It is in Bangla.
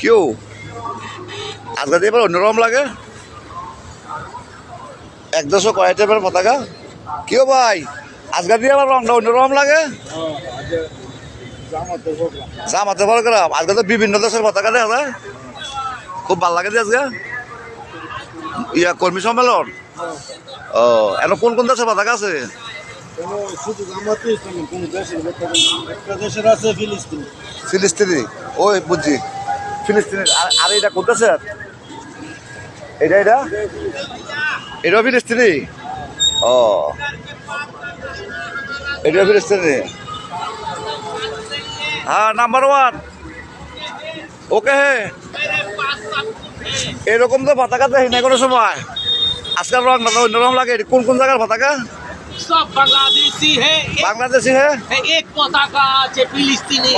কেউ আজকে দিয়ে এবার অন্যরকম লাগে। এক দেশও কয় টাইপের পতাকা কেউ ভাই আজকে দিয়ে আবার রংটা অন্যরকম লাগে। জামাতে প্রোগ্রাম আজকে তো বিভিন্ন দেশের পতাকা দেখা যায়, খুব ভালো লাগে যে আজকে কর্মী সম্মেলন। ও এখন কোন কোন দেশের পতাকা আছে? ফিলিস্তিনি, ওই বুঝছি ফিলিস্তিনি। আর এটা কোন দেশের? এটাও ফিলিস্তিনি। ও এটাও ফিলিস্তিনি। হ্যাঁ নাম্বার 1 ওকে। হে এরকম তো পতাকা দেখি না কোনো সময়, আজকাল রং অন্যরকম লাগে। কোন কোন জায়গার পতাকা? सब बांग्लादेशी है, বাংলাদেশি। হ্যাঁ एक पताका আছে ফিলিস্তিনি।